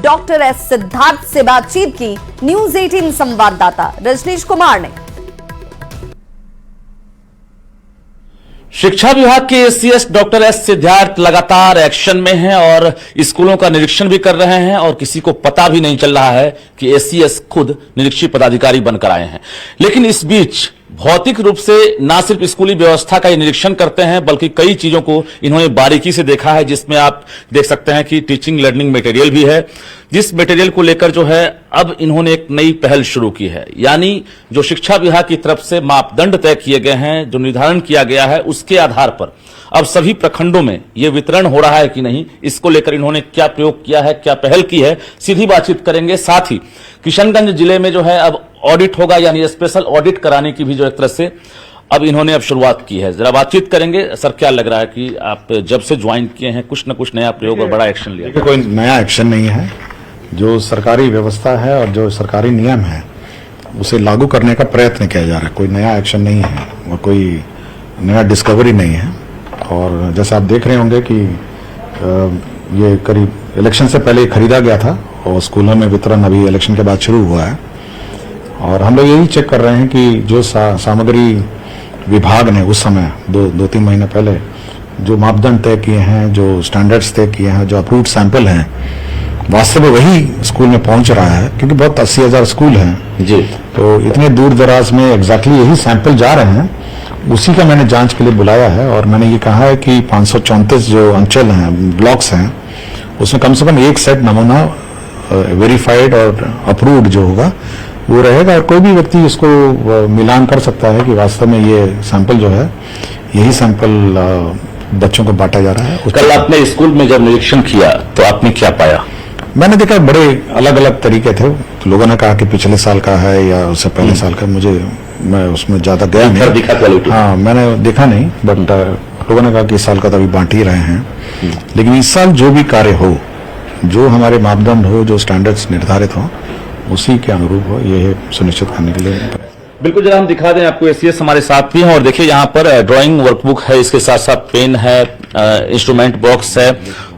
Doctor S Siddharth से बातचीत की न्यूज 18 संवाददाता रजनीश कुमार ने। शिक्षा विभाग के एसीएस डॉक्टर एस सिद्धार्थ लगातार एक्शन में हैं और स्कूलों का निरीक्षण भी कर रहे हैं और किसी को पता भी नहीं चल रहा है कि एसीएस खुद निरीक्षी पदाधिकारी बनकर आए हैं। लेकिन इस बीच भौतिक रूप से न सिर्फ स्कूली व्यवस्था का निरीक्षण करते हैं बल्कि कई चीजों को इन्होंने बारीकी से देखा है, जिसमें आप देख सकते हैं कि टीचिंग लर्निंग मटेरियल भी है, जिस मटेरियल को लेकर जो है अब इन्होंने एक नई पहल शुरू की है। यानी जो शिक्षा विभाग की तरफ से मापदंड तय किए गए हैं, जो निर्धारण किया गया है, उसके आधार पर अब सभी प्रखंडों में यह वितरण हो रहा है कि नहीं, इसको लेकर इन्होंने क्या प्रयोग किया है, क्या पहल की है, सीधी बातचीत करेंगे। साथ ही किशनगंज जिले में जो है अब ऑडिट होगा, यानी स्पेशल ऑडिट कराने की भी जो एक तरह से अब इन्होंने अब शुरुआत की है। जरा बातचीत करेंगे। सर, क्या लग रहा है कि आप जब से ज्वाइन किए हैं कुछ न कुछ नया प्रयोग और बड़ा एक्शन लिया? कोई नया एक्शन नहीं है। जो सरकारी व्यवस्था है और जो सरकारी नियम है उसे लागू करने का प्रयत्न किया जा रहा है। कोई नया एक्शन नहीं है और कोई नया डिस्कवरी नहीं है। और जैसे आप देख रहे होंगे कि ये करीब इलेक्शन से पहले खरीदा गया था और स्कूलों में वितरण अभी इलेक्शन के बाद शुरू हुआ है। और हम लोग यही चेक कर रहे हैं कि जो सामग्री विभाग ने उस समय दो तीन महीने पहले जो मापदंड तय किए हैं, जो स्टैंडर्ड्स तय किए हैं, जो अप्रूव्ड सैंपल हैं, वास्तव में वही स्कूल में पहुंच रहा है। क्योंकि बहुत 80,000 स्कूल हैं जी, तो इतने दूर दराज में एग्जैक्टली यही सैंपल जा रहे हैं। उसी का मैंने जांच के लिए बुलाया है और मैंने ये कहा है कि 534 जो अंचल हैं, ब्लॉक्स हैं, उसमें कम से कम एक सेट नमूना वेरीफाइड और अप्रूव्ड जो होगा वो रहेगा। और कोई भी व्यक्ति इसको मिलान कर सकता है कि वास्तव में ये सैंपल जो है, यही सैंपल बच्चों को बांटा जा रहा है। कल आपने स्कूल में जब निरीक्षण किया तो आपने क्या पाया? मैंने देखा बड़े अलग अलग तरीके थे। लोगों ने कहा कि पिछले साल का है या उससे पहले साल का, मैं उसमें ज्यादा गया नहीं। दिखा हाँ, मैंने देखा नहीं, बट लोगों ने कहा कि इस साल का तो अभी बांट ही रहे हैं। लेकिन इस साल जो भी कार्य हो, जो हमारे मापदंड हो, जो स्टैंडर्ड्स निर्धारित हो, उसी के अनुरूप हो, ये सुनिश्चित करने के लिए। बिल्कुल, जरा हम दिखा दें आपको। एसीएस हमारे साथ भी हैं और देखिए यहाँ पर ड्राइंग वर्कबुक है, इसके साथ साथ पेन है, इंस्ट्रूमेंट बॉक्स है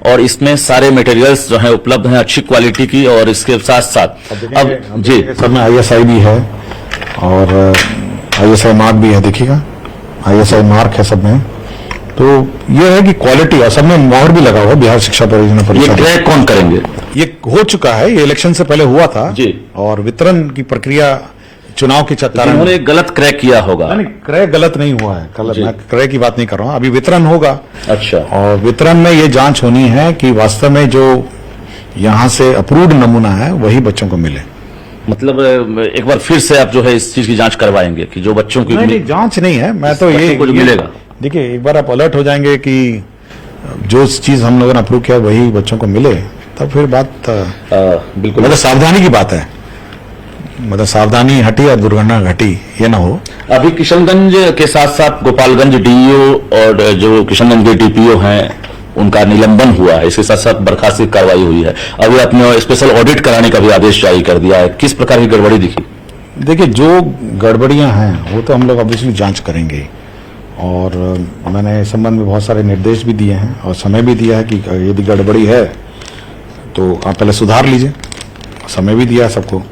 और इसमें सारे मटेरियल्स जो है उपलब्ध हैं अच्छी क्वालिटी की। और इसके साथ साथ अब जी सब में ISI भी है और ISI मार्क भी है। देखिएगा, ISI मार्क है सब में। तो ये है कि क्वालिटी, और सब में मोहर भी लगा हुआ बिहार शिक्षा परियोजना परिषद। ये क्रैक कौन करेंगे? ये हो चुका है, ये इलेक्शन से पहले हुआ था जी। और वितरण की प्रक्रिया चुनाव के चक्कर उन्होंने एक गलत क्रैक किया होगा। नहीं, क्रैक गलत नहीं हुआ है। मैं क्रैक की बात नहीं कर रहा हूँ, अभी वितरण होगा। अच्छा। और वितरण में ये जांच होनी है कि वास्तव में जो यहाँ से अप्रूव्ड नमूना है वही बच्चों को मिले। मतलब एक बार फिर से आप जो है इस चीज की जांच करवाएंगे कि जो बच्चों की नहीं, जांच नहीं है, मैं तो ये मिलेगा। देखिए, एक बार आप अलर्ट हो जाएंगे कि जो चीज हम लोगों ने अप्रूव किया वही बच्चों को मिले, तब फिर बात बिल्कुल मतलब सावधानी की बात है। मतलब सावधानी हटी और दुर्घटना घटी, ये ना हो। अभी किशनगंज के साथ साथ गोपालगंज डीईओ और जो किशनगंज के डीपीओ हैं उनका निलंबन हुआ है, इसके साथ साथ बर्खास्त की कार्रवाई हुई है। अभी आपने स्पेशल ऑडिट कराने का भी आदेश जारी कर दिया है। किस प्रकार की गड़बड़ी दिखी? देखिए, जो गड़बड़ियां हैं वो तो हम लोग ऑब्वियसली जांच करेंगे और मैंने इस संबंध में बहुत सारे निर्देश भी दिए हैं और समय भी दिया है कि यदि गड़बड़ी है तो आप पहले सुधार लीजिए। समय भी दिया है सबको,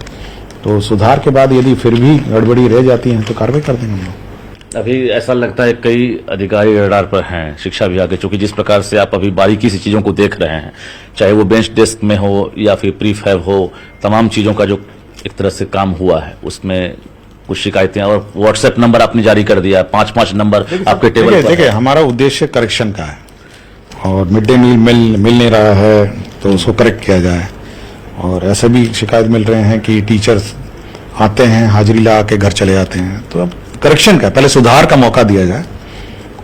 तो सुधार के बाद यदि फिर भी गड़बड़ी रह जाती है तो कार्रवाई कर देंगे हम लोग। अभी ऐसा लगता है कई अधिकारी रडार पर हैं शिक्षा विभाग के, चूंकि जिस प्रकार से आप अभी बारीकी से चीजों को देख रहे हैं, चाहे वो बेंच डेस्क में हो या फिर प्रीफैब हो, तमाम चीजों का जो एक तरह से काम हुआ है उसमें कुछ शिकायतें, और व्हाट्सएप नंबर आपने जारी कर दिया, 5-5 नंबर आपके टेबल पर। देखिए, हमारा उद्देश्य करेक्शन का है और मिड डे मील मिल नहीं रहा है तो उसको करेक्ट किया जाए। और ऐसे भी शिकायत मिल रहे हैं कि टीचर्स आते हैं, हाजिरी लगा के घर चले जाते हैं। तो अब करेक्शन का, पहले सुधार का मौका दिया जाए।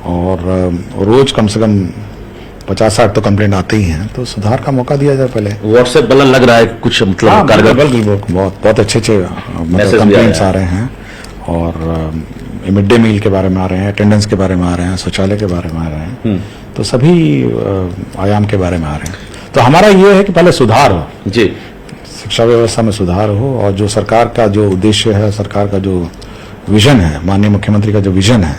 और रोज कम से कम 50-60 तो कंप्लेंट आते ही हैं, तो सुधार का मौका दिया जाए पहले। व्हाट्सएप बल लग रहा है कुछ, मतलब कारगर, बहुत अच्छे कंप्लेंट्स आ रहे हैं और मिड डे मील के बारे में आ रहे हैं, अटेंडेंस के बारे में आ रहे हैं, शौचालय के बारे में आ रहे हैं, तो सभी आयाम के बारे में आ रहे हैं। तो हमारा ये है कि पहले सुधार हो जी, शिक्षा व्यवस्था में सुधार हो और जो सरकार का जो उद्देश्य है, सरकार का जो विजन है, माननीय मुख्यमंत्री का जो विजन है,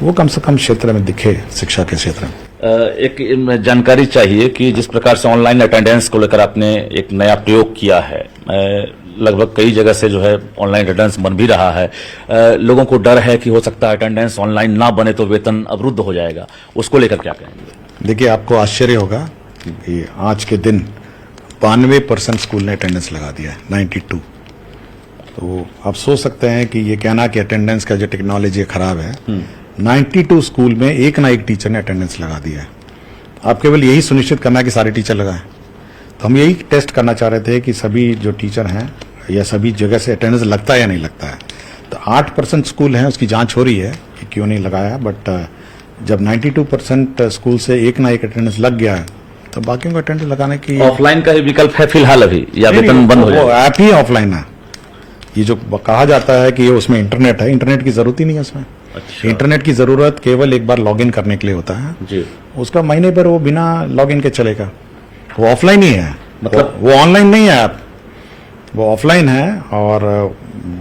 वो कम से कम क्षेत्र में दिखे, शिक्षा के क्षेत्र में। एक जानकारी चाहिए कि जिस प्रकार से ऑनलाइन अटेंडेंस को लेकर आपने एक नया प्रयोग किया है, लगभग कई जगह से जो है ऑनलाइन अटेंडेंस बन भी रहा है, लोगों को डर है कि हो सकता है अटेंडेंस ऑनलाइन ना बने तो वेतन अवरुद्ध हो जाएगा, उसको लेकर क्या कहेंगे? देखिए, आपको आश्चर्य होगा कि आज के दिन 92% स्कूल ने अटेंडेंस लगा दिया है, 92। तो आप सोच सकते हैं कि ये कहना कि अटेंडेंस का जो टेक्नोलॉजी खराब है, 92 स्कूल में एक ना एक टीचर ने अटेंडेंस लगा दिया है। आप केवल यही सुनिश्चित करना है कि सारे टीचर लगाएं। तो हम यही टेस्ट करना चाह रहे थे कि सभी जो टीचर हैं या सभी जगह से अटेंडेंस लगता है या नहीं लगता है। तो 8% स्कूल हैं, उसकी जांच हो रही है कि क्यों नहीं लगाया, बट जब 92% स्कूल से एक ना एक अटेंडेंस लग गया है तो बाकी को अटेंडेंस लगाने की ऑफलाइन का ही विकल्प है फिलहाल अभी, या वेतन बंद हो जाएगा? ऐप ही ऑफलाइन है। ये जो कहा जाता है कि ये उसमें इंटरनेट है, इंटरनेट की जरूरत ही नहीं है उसमें। अच्छा। इंटरनेट की जरूरत केवल एक बार लॉगिन करने के लिए होता है जी। उसका महीने भर वो बिना लॉगिन के चलेगा। वो ऑफलाइन ही है, मतलब वो ऑनलाइन नहीं है ऐप, वो ऑफलाइन है। और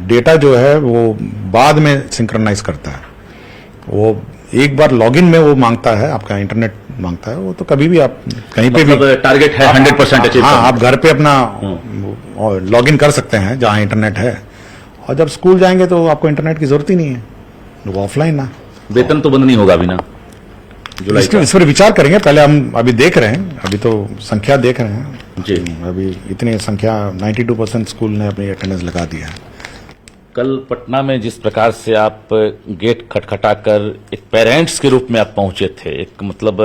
डेटा जो है वो बाद में सिंक्रोनाइज करता है। वो एक बार लॉगिन में वो मांगता है, आपका इंटरनेट मांगता है, वो तो कभी भी आप कहीं पे भी टारगेट है 100% अचीव। हाँ, आप घर पे अपना लॉगिन कर सकते हैं जहां इंटरनेट है। और जब स्कूल जाएंगे तो आपको इंटरनेट की जरूरत ही नहीं है, वो ऑफलाइन ना। वेतन तो बंद नहीं होगा अभी ना? जुलाई इस पर विचार करेंगे। पहले हम अभी देख रहे हैं, अभी तो संख्या देख रहे हैं जी। अभी इतनी संख्या 92% स्कूल ने अपनी अटेंडेंस लगा दिया है। कल पटना में जिस प्रकार से आप गेट खटखटाकर एक पेरेंट्स के रूप में आप पहुंचे थे, एक मतलब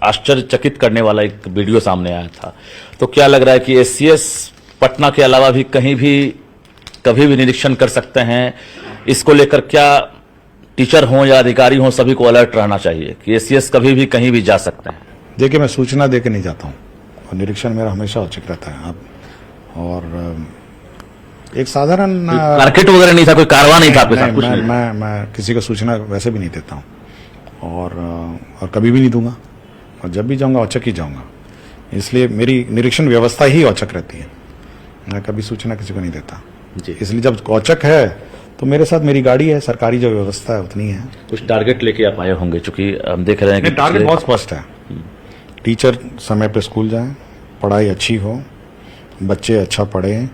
आश्चर्यचकित करने वाला एक वीडियो सामने आया था। तो क्या लग रहा है कि एससीएस पटना के अलावा भी कहीं भी कभी भी निरीक्षण कर सकते हैं? इसको लेकर क्या टीचर हों या अधिकारी हों, सभी को अलर्ट रहना चाहिए कि एससीएस कभी भी कहीं भी जा सकते हैं? देखिए, मैं सूचना देके नहीं जाता हूँ और निरीक्षण मेरा हमेशा औचिक रहता है। आप और एक साधारण मार्केट वगैरह नहीं था, कोई कारवा नहीं था आपके साथ? कुछ नहीं। मैं किसी को सूचना वैसे भी नहीं देता हूँ और कभी भी नहीं दूंगा। और जब भी जाऊंगा औचक ही जाऊंगा, इसलिए मेरी निरीक्षण व्यवस्था ही औचक रहती है। मैं कभी सूचना किसी को नहीं देता जी। इसलिए जब औचक है तो मेरे साथ मेरी गाड़ी है, सरकारी जो व्यवस्था है उतनी है। कुछ टारगेट लेके आप आए होंगे, चूंकि हम देख रहे हैं कि टारगेट बहुत स्पष्ट है। टीचर समय पे स्कूल जाएं, पढ़ाई अच्छी हो, बच्चे अच्छा पढ़ें,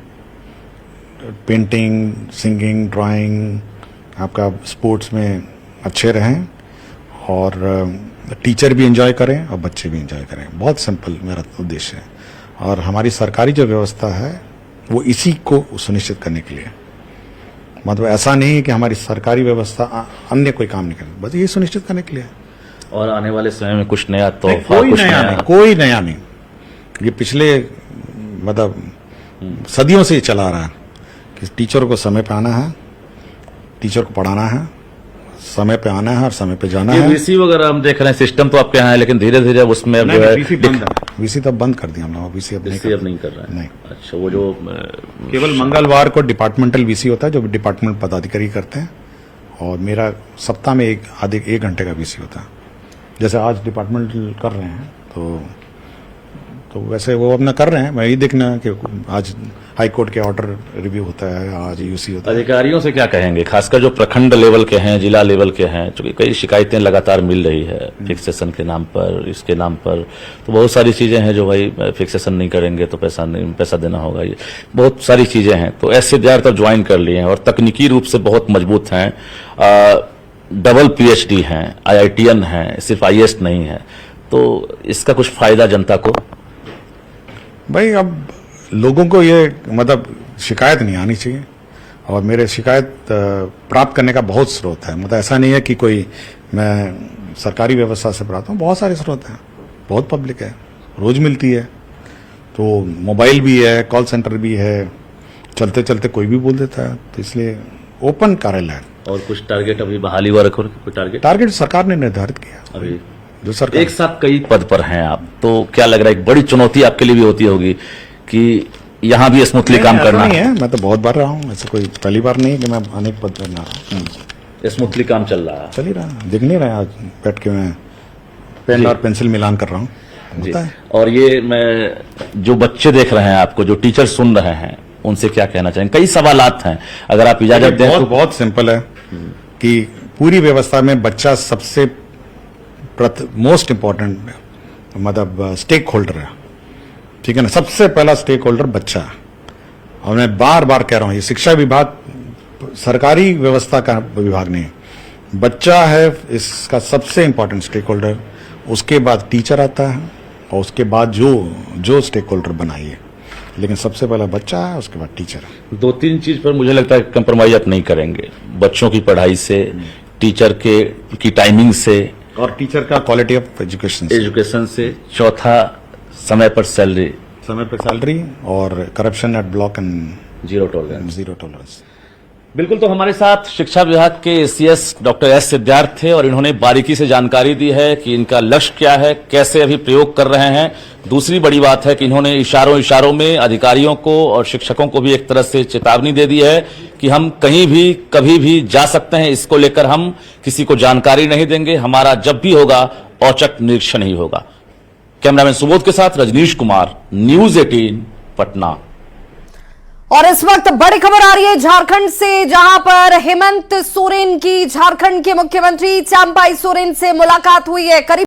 पेंटिंग, सिंगिंग, ड्राइंग, आपका स्पोर्ट्स में अच्छे रहें और टीचर भी एंजॉय करें और बच्चे भी एंजॉय करें। बहुत सिंपल मेरा उद्देश्य है। और हमारी सरकारी जो व्यवस्था है वो इसी को सुनिश्चित करने के लिए, मतलब ऐसा नहीं है कि हमारी सरकारी व्यवस्था अन्य कोई काम नहीं करे, बस ये सुनिश्चित करने के लिए। और आने वाले समय में कुछ नया तो कोई नया नहीं। ये पिछले मतलब सदियों से ये चला आ रहा है कि टीचर को समय पे आना है, टीचर को पढ़ाना है, समय पे आना है और समय पे जाना है। वीसी वगैरह हम देख रहे हैं, सिस्टम तो आपके यहाँ है, लेकिन धीरे धीरे उसमें अब जो है वीसी तो बंद कर दिया हम लोग। वीसी अब नहीं कर रहे हैं। नहीं। अच्छा, वो जो केवल मंगलवार को डिपार्टमेंटल वीसी होता है जो डिपार्टमेंट पदाधिकारी करते हैं, और मेरा सप्ताह में एक घंटे का वीसी होता है। जैसे आज डिपार्टमेंटल कर रहे हैं तो वैसे वो अपना कर रहे हैं। मैं यही देखना कि आज हाई कोर्ट के ऑर्डर रिव्यू होता है, आज यूसी होता है। अधिकारियों से क्या कहेंगे, खासकर जो प्रखंड लेवल के हैं, जिला लेवल के हैं, क्योंकि कई शिकायतें लगातार मिल रही है फिक्सेशन के नाम पर, इसके नाम पर। तो बहुत सारी चीजें हैं जो भाई फिक्सेशन नहीं करेंगे तो पैसा देना होगा, ये बहुत सारी चीजें हैं। तो ऐसे ज्यादातर ज्वाइन कर लिए हैं और तकनीकी रूप से बहुत मजबूत हैं, डबल पीएचडी हैं, IITN हैं, सिर्फ IAS नहीं है। तो इसका कुछ फायदा जनता को? भाई, अब लोगों को ये मतलब शिकायत नहीं आनी चाहिए, और मेरे शिकायत प्राप्त करने का बहुत स्रोत है। मतलब ऐसा नहीं है कि कोई मैं सरकारी व्यवस्था से प्राप्त हूँ, बहुत सारे स्रोत हैं, बहुत पब्लिक है, रोज मिलती है। तो मोबाइल भी है, कॉल सेंटर भी है, चलते चलते कोई भी बोल देता है। तो इसलिए ओपन कार्यालय है। और कुछ टारगेट अभी बहाली वर्क कोई टारगेट सरकार ने निर्धारित किया अभी जो सरकार। एक साथ कई पद पर हैं आप, तो क्या लग रहा है एक बड़ी चुनौती आपके लिए भी होती होगी कि यहाँ भी स्मूथली काम करना नहीं है? मैं तो बहुत बार रहा हूँ, ऐसे कोई पहली बार नहीं कि मैं अनेक पद पर ना रहा हूँ। स्मूथली काम चल रहा है, चल ही रहा है। दिख नहीं रहा है आज बैठ के मैं पेन और पेंसिल मिलान कर रहा हूँ, होता है। और ये मैं जो बच्चे देख रहे हैं आपको, जो टीचर सुन रहे हैं, उनसे क्या कहना चाहेंगे? कई सवालात हैं, अगर आप इजाजत दें तो। बहुत सिंपल है कि पूरी व्यवस्था में बच्चा सबसे मोस्ट इम्पोर्टेंट मतलब स्टेक होल्डर है, ठीक है ना। सबसे पहला स्टेक होल्डर बच्चा है। और मैं बार बार कह रहा हूं, ये शिक्षा विभाग सरकारी व्यवस्था का विभाग नहीं है, बच्चा है इसका सबसे इंपॉर्टेंट स्टेक होल्डर। उसके बाद टीचर आता है और उसके बाद जो स्टेक होल्डर बनाइए, लेकिन सबसे पहला बच्चा है, उसके बाद टीचर है। 2-3 चीज पर मुझे लगता है कंप्रोमाइज आप नहीं करेंगे, बच्चों की पढ़ाई से, टीचर की टाइमिंग से और टीचर का क्वालिटी ऑफ एजुकेशन से, चौथा समय पर सैलरी और corruption at block and zero tolerance. Zero tolerance. बिल्कुल, तो हमारे साथ शिक्षा विभाग के एसीएस डॉक्टर एस सिद्धार्थ थे और इन्होंने बारीकी से जानकारी दी है कि इनका लक्ष्य क्या है, कैसे अभी प्रयोग कर रहे हैं। दूसरी बड़ी बात है कि इन्होंने इशारों में अधिकारियों को और शिक्षकों को भी एक तरह से चेतावनी दे दी है कि हम कहीं भी कभी भी जा सकते हैं, इसको लेकर हम किसी को जानकारी नहीं देंगे, हमारा जब भी होगा औचक निरीक्षण ही होगा। कैमरामैन सुबोध के साथ रजनीश कुमार, न्यूज 18 पटना। और इस वक्त बड़ी खबर आ रही है झारखंड से, जहां पर हेमंत सोरेन की झारखंड के मुख्यमंत्री चंपाई सोरेन से मुलाकात हुई है। करीब